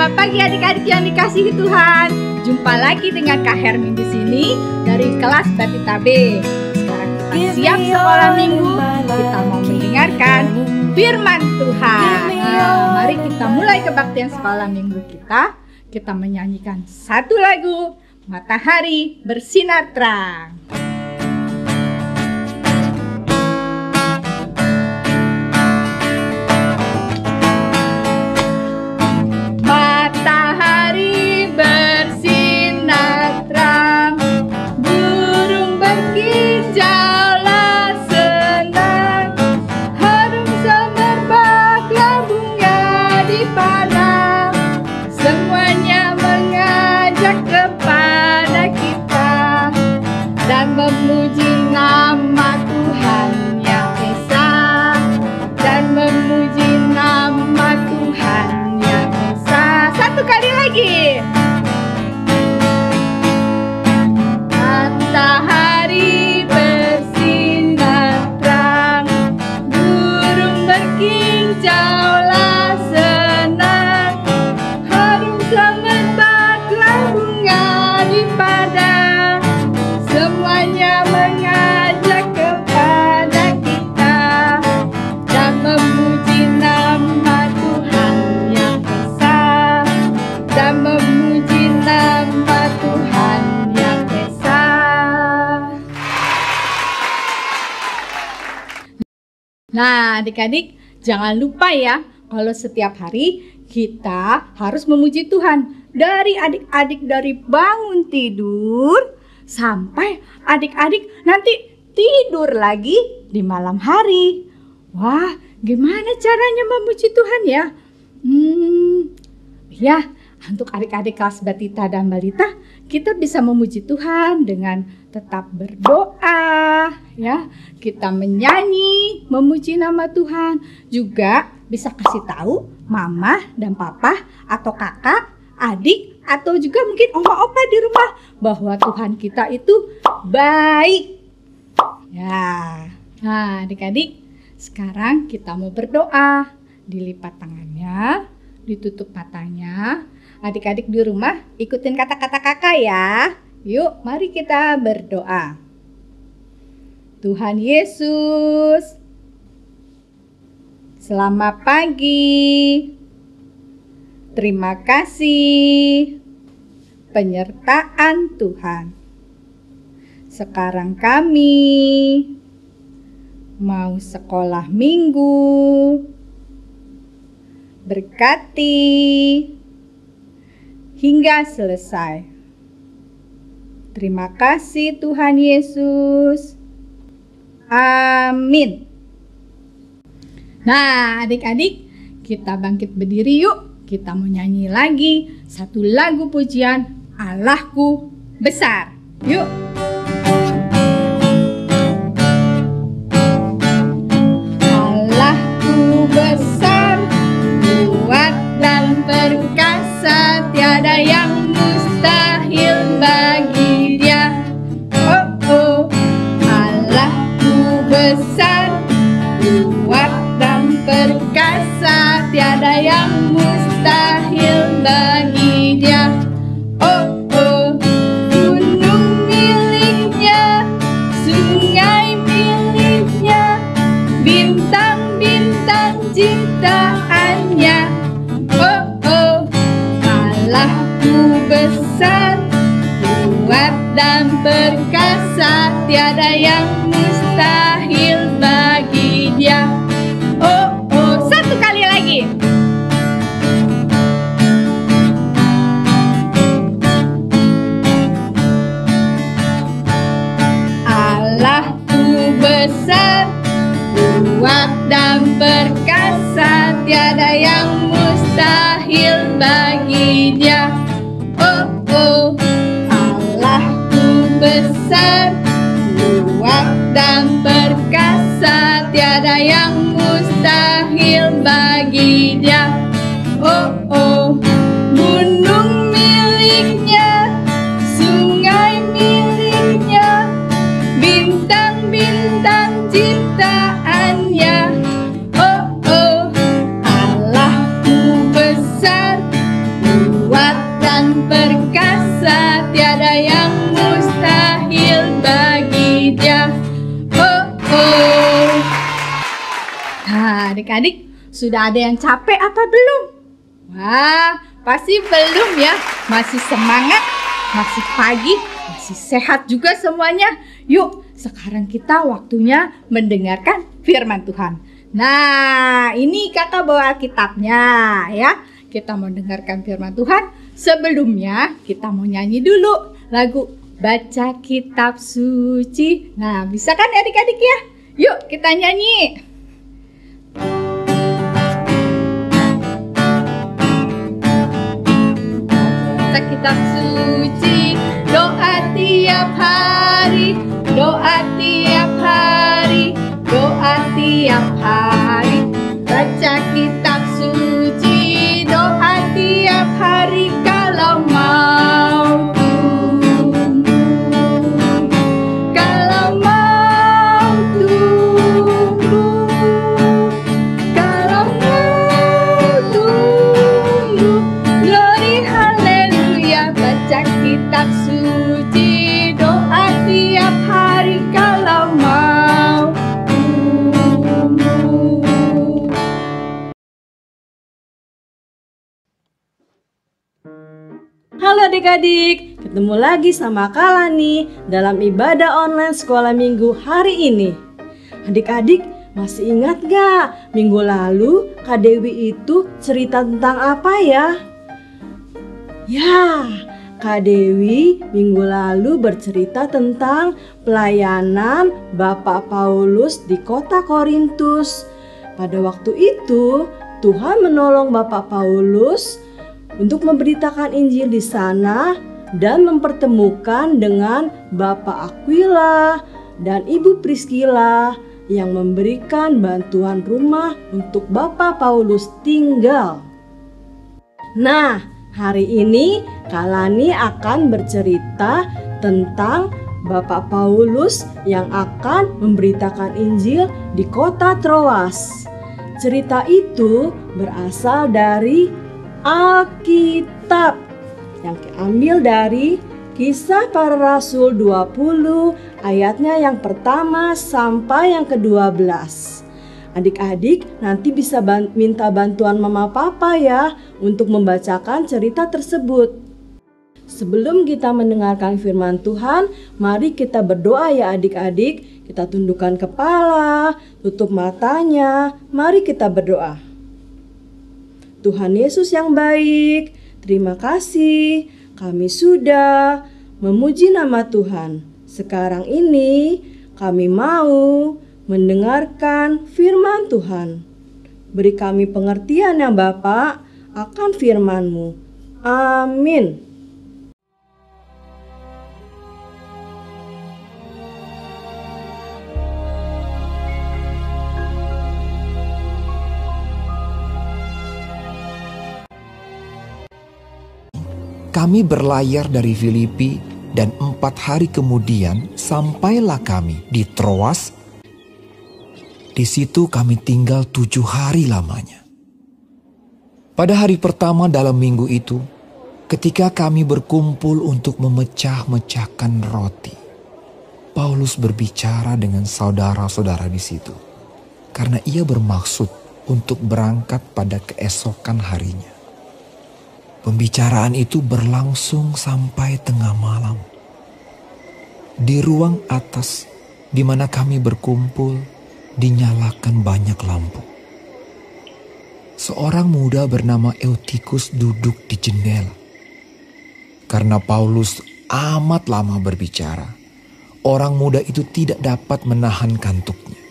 Selamat pagi adik-adik yang dikasihi Tuhan. Jumpa lagi dengan Kak Hermin di sini dari kelas Batita B. Sekarang kita siap sekolah minggu. Kita mau mendengarkan firman Tuhan. Mari kita mulai kebaktian sekolah minggu kita. Kita menyanyikan satu lagu, Matahari Bersinar Terang. Memuji nama Tuhan yang Esa, dan memuji nama Tuhan yang Esa. Satu kali lagi. Matahari bersinar terang, burung berkicaulah senang, harum semerbaklah bunga di padang. Semuanya mengajak kepada kita dan memuji nama Tuhan yang Esa, dan memuji nama Tuhan yang Esa. Nah, adik-adik, jangan lupa ya, kalau setiap hari kita harus memuji Tuhan. Dari adik-adik dari bangun tidur sampai adik-adik nanti tidur lagi di malam hari. Wah, gimana caranya memuji Tuhan ya? Ya, untuk adik-adik kelas Batita dan Balita, kita bisa memuji Tuhan dengan tetap berdoa, ya. Kita menyanyi, memuji nama Tuhan. Juga bisa kasih tahu mama dan papa atau kakak, adik, atau juga mungkin oma-opa di rumah bahwa Tuhan kita itu baik. Ya. Nah, adik-adik, sekarang kita mau berdoa. Dilipat tangannya, ditutup matanya. Adik-adik di rumah ikutin kata-kata kakak ya. Yuk, mari kita berdoa. Tuhan Yesus, selamat pagi. Terima kasih penyertaan Tuhan. Sekarang kami mau sekolah minggu. Berkati hingga selesai. Terima kasih Tuhan Yesus. Amin. Nah, adik-adik, kita bangkit berdiri yuk. Kita mau nyanyi lagi satu lagu pujian, Allahku Besar. Yuk. Allahku besar, kuat dan perkasa, tiada yang mustahil bagi Dia. Oh oh, Allahku besar, kuat dan perkasa, tiada yang mustahil bagi Dia. Oh oh, gunung miliknya, sungai miliknya, bintang-bintang ciptaannya. Oh oh, Allahku besar, kuat dan perkasa, tiada yang mustahil bagi Dia. Oh oh, satu kali lagi. Allahku besar, kuat dan perkasa, tiada yang mustahil bagi Dia. Oh oh, Allahku besar, kuat dan perkasa, Adik-adik, sudah ada yang capek apa belum? Wah, pasti belum ya. Masih semangat, masih pagi, masih sehat juga semuanya. Yuk, sekarang kita waktunya mendengarkan firman Tuhan. Nah, ini kakak bawa Alkitabnya ya. Kita mau dengarkan firman Tuhan. Sebelumnya kita mau nyanyi dulu lagu Baca Kitab Suci. Nah, bisa kan adik-adik ya? Yuk kita nyanyi. Baca Kitab Suci, doa tiap hari, doa tiap hari, doa tiap hari. Baca Kitab Suci, doa tiap hari kalau mau tumbuh, kalau mau tumbuh, kalau mau tumbuh. Glory haleluya, baca Kitab Suci, doa tiap hari kalau mau tumbuh. Halo adik-adik, ketemu lagi sama Kak Lani dalam ibadah online sekolah minggu hari ini. Adik-adik masih ingat gak minggu lalu Kak Dewi itu cerita tentang apa ya? Ya, Kak Dewi minggu lalu bercerita tentang pelayanan Bapak Paulus di kota Korintus. Pada waktu itu Tuhan menolong Bapak Paulus untuk memberitakan Injil di sana dan mempertemukan dengan Bapak Aquila dan Ibu Priscilla yang memberikan bantuan rumah untuk Bapak Paulus tinggal. Nah, hari ini Kak Lani akan bercerita tentang Bapak Paulus yang akan memberitakan Injil di kota Troas. Cerita itu berasal dari Alkitab yang diambil dari Kisah Para Rasul 20 ayatnya yang pertama sampai yang ke-12. Adik-adik nanti bisa minta bantuan mama papa ya untuk membacakan cerita tersebut. Sebelum kita mendengarkan firman Tuhan, mari kita berdoa ya adik-adik. Kita tundukkan kepala, tutup matanya, mari kita berdoa. Tuhan Yesus yang baik, terima kasih kami sudah memuji nama Tuhan. Sekarang ini kami mau mendengarkan firman Tuhan. Beri kami pengertian ya Bapa akan firman-Mu. Amin. Kami berlayar dari Filipi dan 4 hari kemudian sampailah kami di Troas. Di situ kami tinggal 7 hari lamanya. Pada hari pertama dalam minggu itu, ketika kami berkumpul untuk memecah-mecahkan roti, Paulus berbicara dengan saudara-saudara di situ, karena ia bermaksud untuk berangkat pada keesokan harinya. Pembicaraan itu berlangsung sampai tengah malam. Di ruang atas di mana kami berkumpul dinyalakan banyak lampu. Seorang muda bernama Eutikus duduk di jendela. Karena Paulus amat lama berbicara, orang muda itu tidak dapat menahan kantuknya.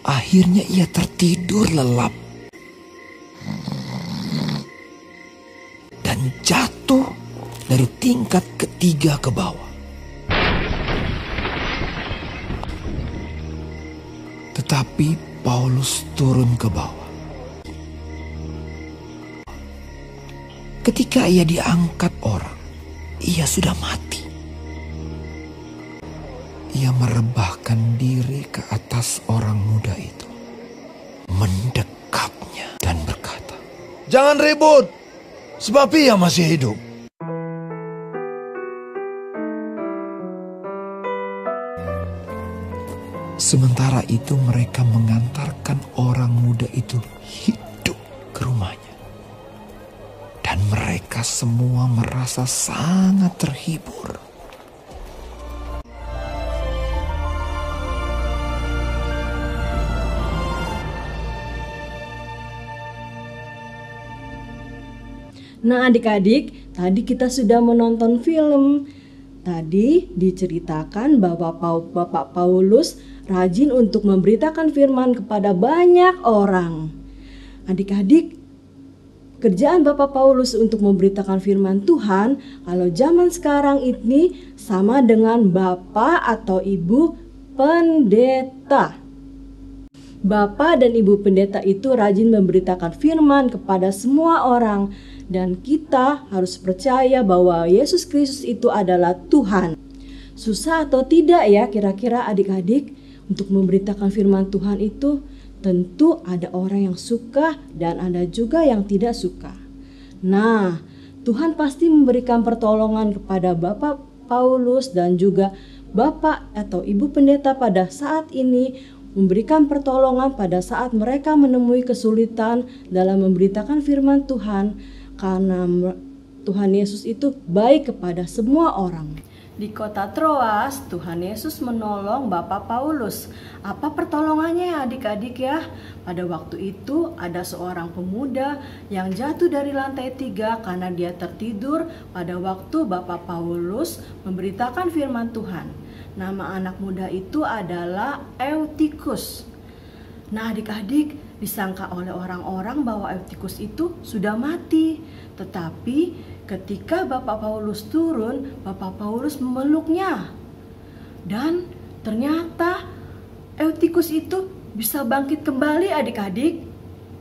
Akhirnya ia tertidur lelap dan jatuh dari tingkat ketiga ke bawah. Tetapi Paulus turun ke bawah. Ketika ia diangkat orang, ia sudah mati. Ia merebahkan diri ke atas orang muda itu, mendekapnya dan berkata, "Jangan ribut, sebab ia masih hidup." Sementara itu mereka mengantarkan orang muda itu hidup ke rumahnya. Dan mereka semua merasa sangat terhibur. Nah adik-adik, tadi kita sudah menonton film. Tadi diceritakan bahwa Bapak Paulus rajin untuk memberitakan firman kepada banyak orang. Adik-adik, kerjaan Bapak Paulus untuk memberitakan firman Tuhan kalau zaman sekarang ini sama dengan Bapak atau Ibu pendeta. Bapak dan Ibu pendeta itu rajin memberitakan firman kepada semua orang. Dan kita harus percaya bahwa Yesus Kristus itu adalah Tuhan. Susah atau tidak ya kira-kira adik-adik untuk memberitakan firman Tuhan itu? Tentu ada orang yang suka dan ada juga yang tidak suka. Nah, Tuhan pasti memberikan pertolongan kepada Bapak Paulus dan juga Bapak atau Ibu pendeta pada saat ini, memberikan pertolongan pada saat mereka menemui kesulitan dalam memberitakan firman Tuhan. Karena Tuhan Yesus itu baik kepada semua orang. Di kota Troas, Tuhan Yesus menolong Bapak Paulus. Apa pertolongannya ya adik-adik ya? Pada waktu itu ada seorang pemuda yang jatuh dari lantai 3 karena dia tertidur pada waktu Bapak Paulus memberitakan firman Tuhan. Nama anak muda itu adalah Eutikus. Nah adik-adik, disangka oleh orang-orang bahwa Eutikus itu sudah mati. Tetapi ketika Bapak Paulus turun, Bapak Paulus memeluknya. Dan ternyata Eutikus itu bisa bangkit kembali adik-adik.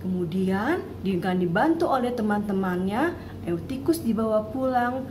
Kemudian dengan dibantu oleh teman-temannya, Eutikus dibawa pulang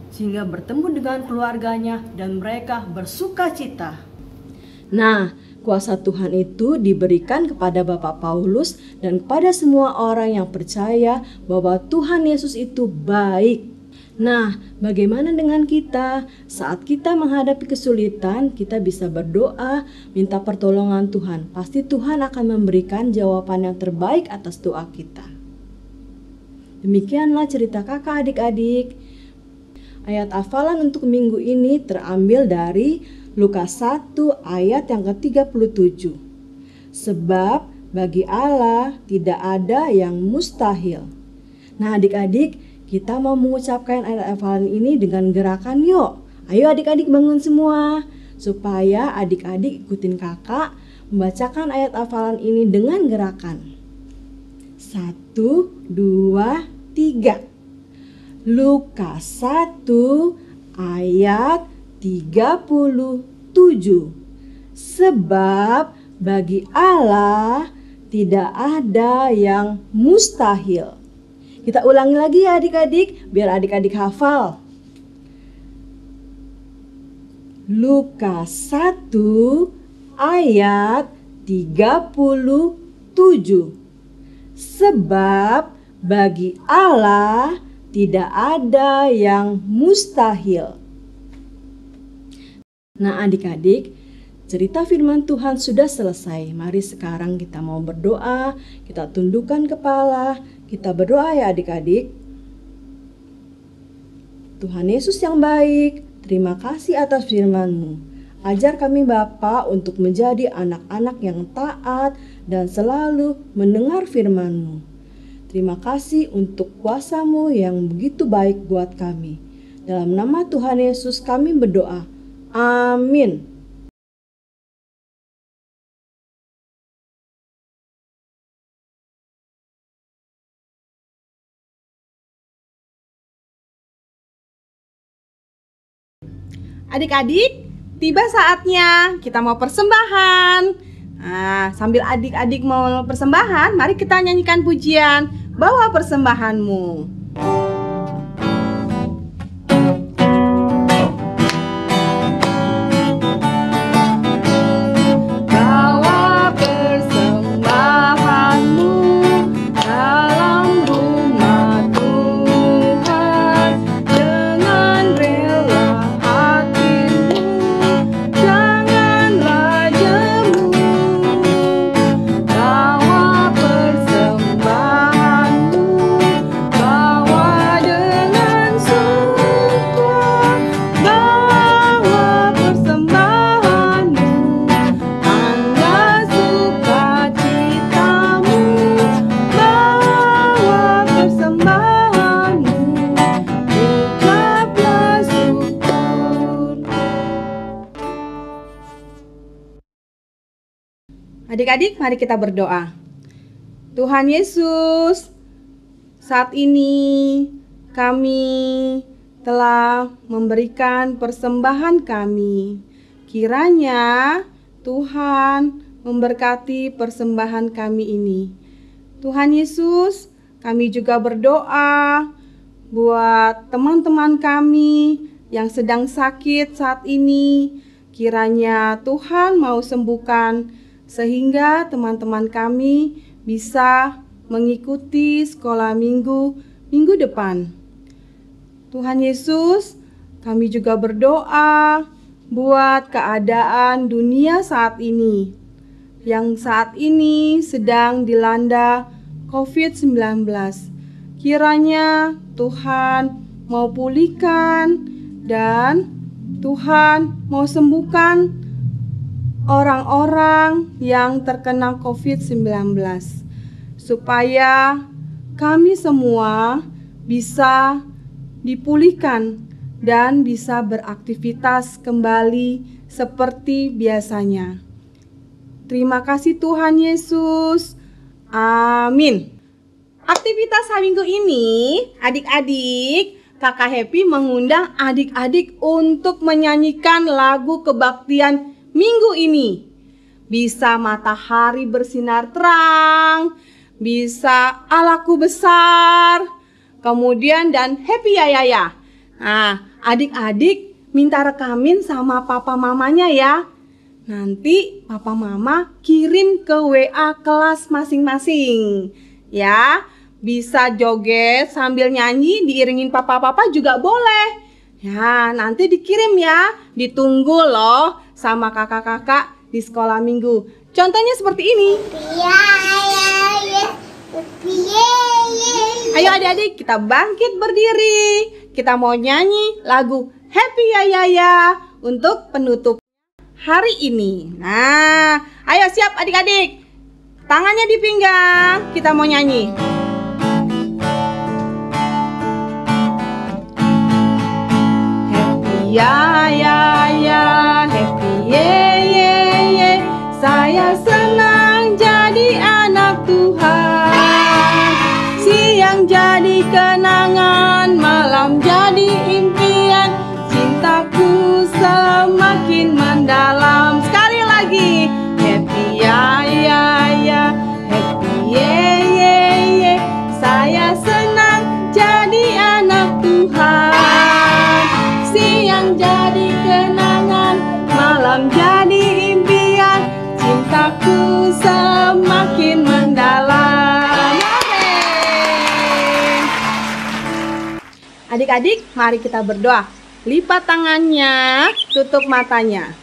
sehingga bertemu dengan keluarganya dan mereka bersuka cita. Nah, kuasa Tuhan itu diberikan kepada Bapak Paulus dan kepada semua orang yang percaya bahwa Tuhan Yesus itu baik. Nah, bagaimana dengan kita? Saat kita menghadapi kesulitan, kita bisa berdoa, minta pertolongan Tuhan. Pasti Tuhan akan memberikan jawaban yang terbaik atas doa kita. Demikianlah cerita kakak adik-adik. Ayat hafalan untuk minggu ini terambil dari Lukas 1 ayat yang ke-37. Sebab bagi Allah tidak ada yang mustahil. Nah adik-adik, kita mau mengucapkan ayat hafalan ini dengan gerakan yuk. Ayo adik-adik bangun semua. Supaya adik-adik ikutin kakak membacakan ayat hafalan ini dengan gerakan. 1, 2, 3. Lukas 1 ayat 37. Sebab bagi Allah tidak ada yang mustahil. Kita ulangi lagi ya adik-adik, biar adik-adik hafal. Lukas 1 ayat 37. Sebab bagi Allah tidak ada yang mustahil. Nah adik-adik, cerita firman Tuhan sudah selesai. Mari sekarang kita mau berdoa, kita tundukkan kepala, kita berdoa ya adik-adik. Tuhan Yesus yang baik, terima kasih atas firman-Mu. Ajar kami Bapa untuk menjadi anak-anak yang taat dan selalu mendengar firman-Mu. Terima kasih untuk kuasa-Mu yang begitu baik buat kami. Dalam nama Tuhan Yesus kami berdoa. Amin. Adik-adik, tiba saatnya kita mau persembahan. Nah, sambil adik-adik mau persembahan, mari kita nyanyikan pujian. Bawa persembahanmu. Adik-adik, mari kita berdoa. Tuhan Yesus, saat ini kami telah memberikan persembahan kami. Kiranya Tuhan memberkati persembahan kami ini. Tuhan Yesus, kami juga berdoa buat teman-teman kami yang sedang sakit saat ini. Kiranya Tuhan mau sembuhkan sehingga teman-teman kami bisa mengikuti sekolah minggu depan. Tuhan Yesus, kami juga berdoa buat keadaan dunia saat ini, yang saat ini sedang dilanda COVID-19. Kiranya Tuhan mau pulihkan dan Tuhan mau sembuhkan orang-orang yang terkena COVID-19, supaya kami semua bisa dipulihkan dan bisa beraktivitas kembali seperti biasanya. Terima kasih Tuhan Yesus. Amin. Aktivitas hari Minggu ini, adik-adik, Kakak Happy mengundang adik-adik untuk menyanyikan lagu kebaktian minggu ini. Bisa matahari bersinar terang, bisa Allahku besar, kemudian dan Happy ya ya ya. Nah, adik-adik minta rekamin sama papa mamanya ya. Nanti papa mama kirim ke WA kelas masing-masing. Ya, bisa joget sambil nyanyi diiringin papa-papa juga boleh. Ya, nanti dikirim ya. Ditunggu loh sama kakak-kakak di sekolah minggu. Contohnya seperti ini. Ayo adik-adik, kita bangkit berdiri. Kita mau nyanyi lagu Happy ya ya ya untuk penutup hari ini. Nah, ayo siap adik-adik. Tangannya di pinggang, kita mau nyanyi. Happy ya ya ya, happy ye ye ye. Saya senang jadi anak Tuhan. Siang jadi kenangan, malam jadi impian. Cintaku semakin mendalam. Sekali lagi. Happy ya ya ya, happy ye ye ye. Saya senang jadi anak Tuhan. Siang jadi kenangan, malam jadi impian. Cintaku semakin mendalam. Adik-adik, mari kita berdoa. Lipat tangannya, tutup matanya.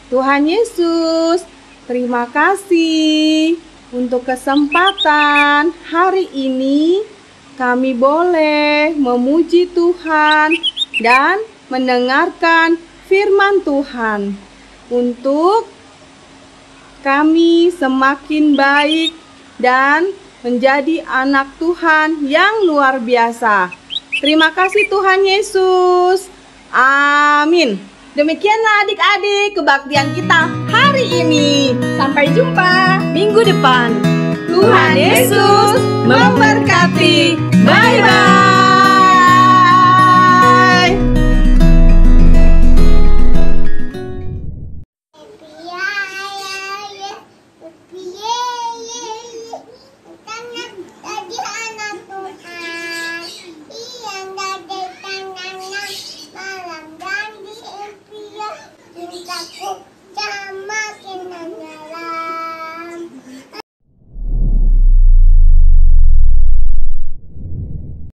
Tuhan Yesus, terima kasih untuk kesempatan hari ini kami boleh memuji Tuhan dan mendengarkan firman Tuhan untuk kami semakin baik dan menjadi anak Tuhan yang luar biasa. Terima kasih Tuhan Yesus. Amin. Demikianlah adik-adik kebaktian kita hari ini. Sampai jumpa minggu depan. Tuhan Yesus memberkati. Bye-bye. Cintaku